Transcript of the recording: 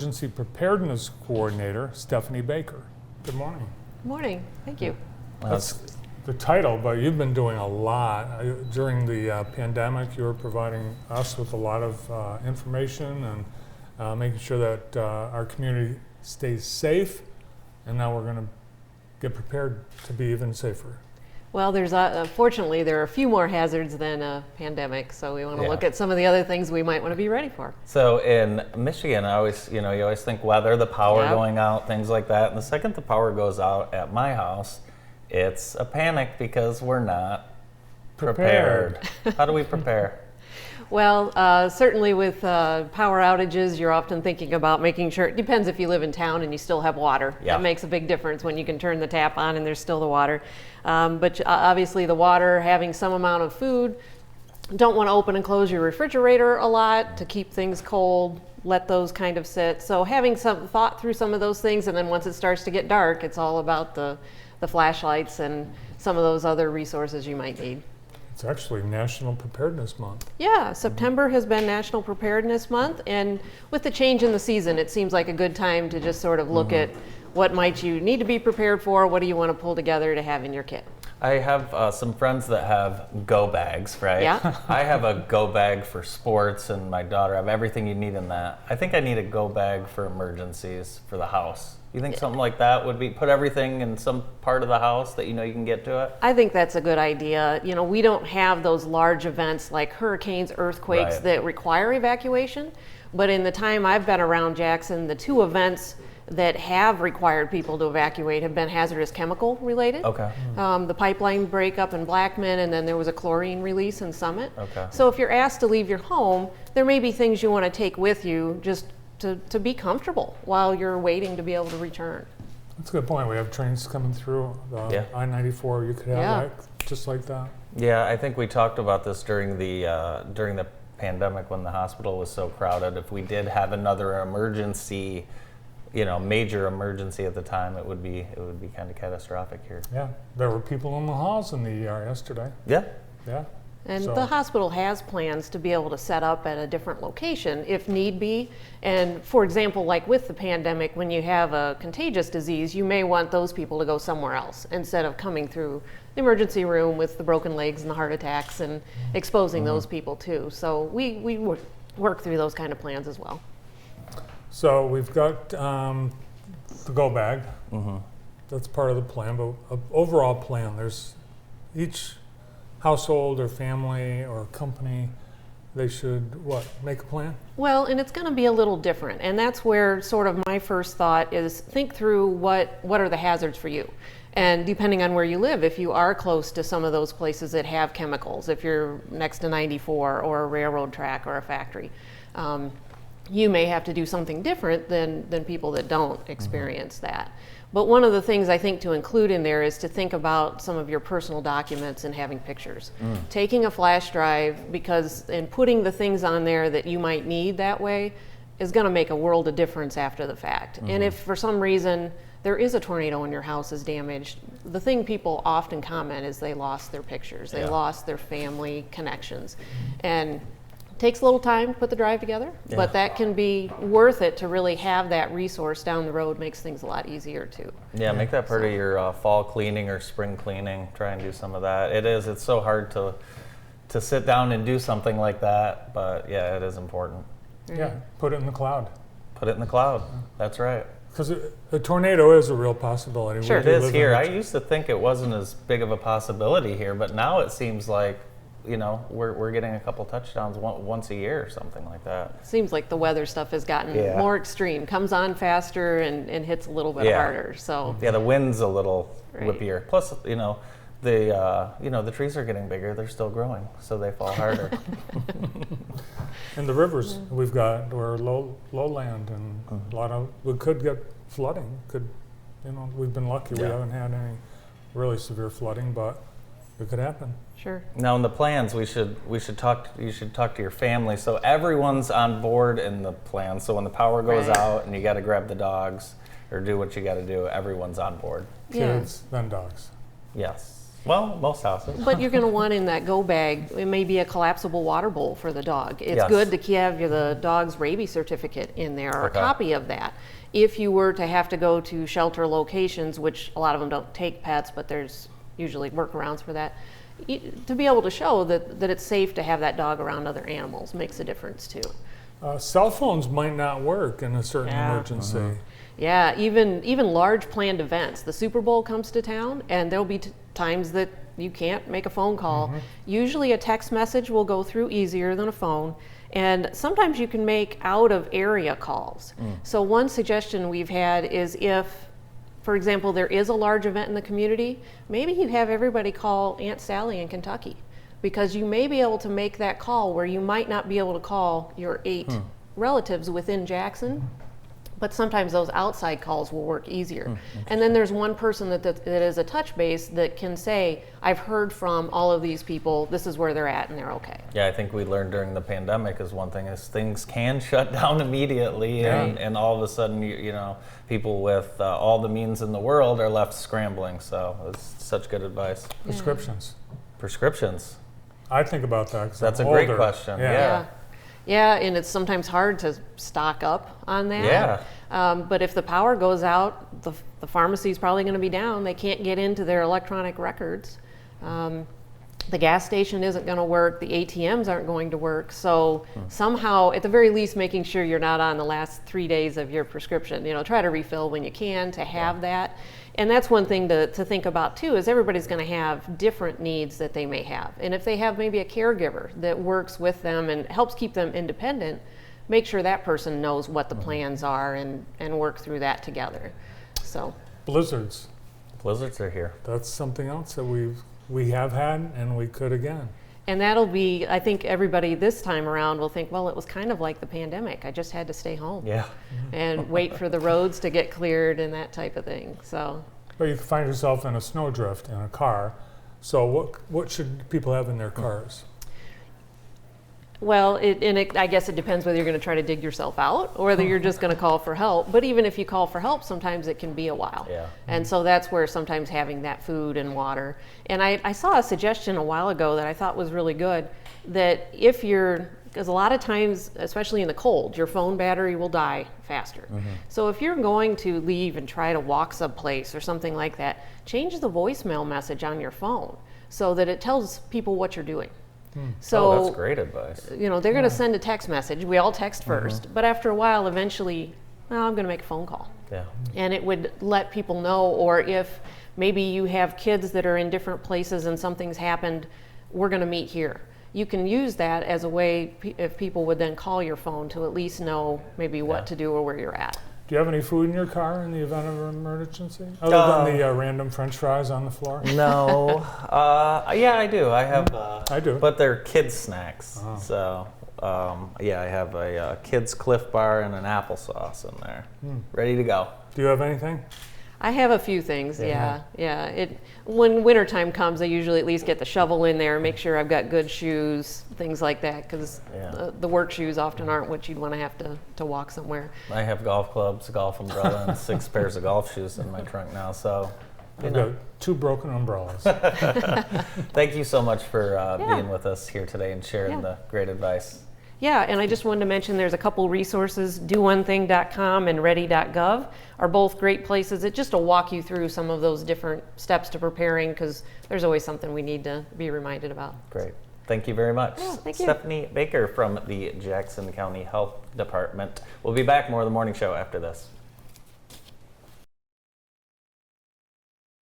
Emergency Preparedness Coordinator, Stephanie Baker. Good morning. Good morning. Thank you. That's the title, but you've been doing a lot. During the pandemic, you were providing us with a lot of information and making sure that our community stays safe, and now we're going to get prepared to be even safer. Well, fortunately, there are a few more hazards than a pandemic, so we want to look at some of the other things we might want to be ready for. So in Michigan, you always think weather, the power going out, things like that. And the second the power goes out at my house, it's a panic because we're not prepared. How do we prepare? Well, certainly with power outages, you're often thinking about making sure, it depends if you live in town and you still have water. Yeah. That makes a big difference when you can turn the tap on and there's still the water. But obviously the water, having some amount of food, don't want to open and close your refrigerator a lot to keep things cold, let those kind of sit. So having some thought through some of those things, and then once it starts to get dark, it's all about the flashlights and some of those other resources you might need. It's actually National Preparedness Month. Yeah, September has been National Preparedness Month, and with the change in the season, it seems like a good time to just sort of look at what might you need to be prepared for, what do you want to pull together to have in your kit. I have some friends that have go bags, right? Yeah. I have a go bag for sports, and my daughter, I have everything you need in that. I think I need a go bag for emergencies for the house. You think something like that would be, put everything in some part of the house that you know you can get to it? I think that's a good idea. You know, we don't have those large events like hurricanes, earthquakes that require evacuation, but in the time I've been around Jackson, the two events that have required people to evacuate have been hazardous chemical related. Okay. The pipeline breakup in Blackman, and then there was a chlorine release in Summit. Okay. So if you're asked to leave your home, there may be things you want to take with you just to be comfortable while you're waiting to be able to return. That's a good point. We have trains coming through I-94. You could have that just like that. Yeah, I think we talked about this during the pandemic when the hospital was so crowded. If we did have another emergency, major emergency at the time, it would be kind of catastrophic here. Yeah, there were people in the halls in the ER yesterday. Yeah. Yeah. And the hospital has plans to be able to set up at a different location if need be. And for example, like with the pandemic, when you have a contagious disease, you may want those people to go somewhere else instead of coming through the emergency room with the broken legs and the heart attacks and exposing those people too. So we work through those kind of plans as well. So we've got the go bag. That's part of the plan, but overall plan, there's each household or family or company, they should make a plan? Well, and it's going to be a little different, and that's where sort of my first thought is think through what are the hazards for you. And depending on where you live, if you are close to some of those places that have chemicals, if you're next to 94 or a railroad track or a factory, you may have to do something different than people that don't experience that. But one of the things I think to include in there is to think about some of your personal documents and having pictures. Taking a flash drive and putting the things on there that you might need that way is going to make a world of difference after the fact. And if for some reason there is a tornado and your house is damaged, the thing people often comment is they lost their pictures, they lost their family connections. And takes a little time to put the drive together, but that can be worth it to really have that resource down the road. Makes things a lot easier too. Yeah, make that part of your fall cleaning or spring cleaning. Try and do some of that. It's so hard to sit down and do something like that, but yeah, it is important. Yeah, put it in the cloud. Put it in the cloud. That's right. Because a tornado is a real possibility. Sure, it is here. I used to think it wasn't as big of a possibility here, but now it seems like we're getting a couple touchdowns once a year or something like that. Seems like the weather stuff has gotten more extreme, comes on faster and hits a little bit harder. So the wind's a little whippier. Plus, the trees are getting bigger. They're still growing, so they fall harder. And the rivers we've got, we're lowland, and we could get flooding. We've been lucky. We haven't had any really severe flooding, but it could happen. Sure. Now in the plans, you should talk to your family so everyone's on board in the plan. So when the power goes out and you got to grab the dogs or do what you got to do, everyone's on board. Kids, then dogs. Yes. Well, most houses. But you're going to want in that go bag, it may be a collapsible water bowl for the dog. It's Yes. good to have the dog's rabies certificate in there, or Okay. a copy of that. If you were to have to go to shelter locations, which a lot of them don't take pets, but there's usually workarounds for that, to be able to show that it's safe to have that dog around other animals makes a difference too. Cell phones might not work in a certain Yeah. emergency. Yeah, even large planned events. The Super Bowl comes to town, and there'll be times that you can't make a phone call. Usually a text message will go through easier than a phone, and sometimes you can make out of area calls. So one suggestion we've had is if, for example, there is a large event in the community, maybe you have everybody call Aunt Sally in Kentucky, because you may be able to make that call where you might not be able to call your 8 relatives within Jackson. But sometimes those outside calls will work easier. And then there's one person that is a touch base that can say, I've heard from all of these people, this is where they're at, and they're okay. Yeah, I think we learned during the pandemic is one thing is things can shut down immediately, and all of a sudden, you know, people with all the means in the world are left scrambling. So it's such good advice. Prescriptions. Prescriptions. I think about that 'cause That's I'm a great older. question. Yeah. Yeah. Yeah, and it's sometimes hard to stock up on that. Yeah. But if the power goes out, the pharmacy's probably going to be down. They can't get into their electronic records. The gas station isn't going to work. The ATMs aren't going to work. So somehow, at the very least, making sure you're not on the last 3 days of your prescription. You know, try to refill when you can to have that. And that's one thing to think about too, is everybody's going to have different needs that they may have. And if they have maybe a caregiver that works with them and helps keep them independent, make sure that person knows what the plans are and work through that together. So Blizzards. Blizzards are here. That's something else that we have had and we could again. and that'll be, I think everybody this time around will think, well, it was kind of like the pandemic. I just had to stay home Yeah. and wait for the roads to get cleared and that type of thing. So But you can find yourself in a snowdrift in a car. So what should people have in their cars? well, I guess it depends whether you're going to try to dig yourself out or whether you're just going to call for help. But even if you call for help, sometimes it can be a while. Yeah. And so that's where sometimes having that food and water. And I saw a suggestion a while ago that I thought was really good, that if because a lot of times, especially in the cold, your phone battery will die faster. Mm-hmm. So if you're going to leave and try to walk someplace or something like that, change the voicemail message on your phone so that it tells people what you're doing. So Oh, that's great advice. they're going to send a text message. We all text first, but after a while, eventually, I'm going to make a phone call. Yeah. And it would let people know, or if maybe you have kids that are in different places and something's happened, we're going to meet here. You can use that as a way, if people would then call your phone, to at least know maybe what to do or where you're at. Do you have any food in your car in the event of an emergency? Other than the random French fries on the floor? No. Yeah, I do. I have. I do. But they're kids snacks. Oh. So, yeah, I have a kids Cliff Bar and an applesauce in there, ready to go. Do you have anything? I have a few things, yeah. When wintertime comes, I usually at least get the shovel in there, make sure I've got good shoes, things like that, because the work shoes often aren't what you'd want to have to walk somewhere. I have golf clubs, golf umbrella, and 6 pairs of golf shoes in my trunk now. So, I've got 2 broken umbrellas. thank you so much for Yeah. being with us here today and sharing the great advice. Yeah, and I just wanted to mention there's a couple resources, doonething.com and ready.gov are both great places. It just will walk you through some of those different steps to preparing, because there's always something we need to be reminded about. Great. Thank you very much. Yeah, thank you. Stephanie Baker from the Jackson County Health Department. We'll be back more of the morning show after this.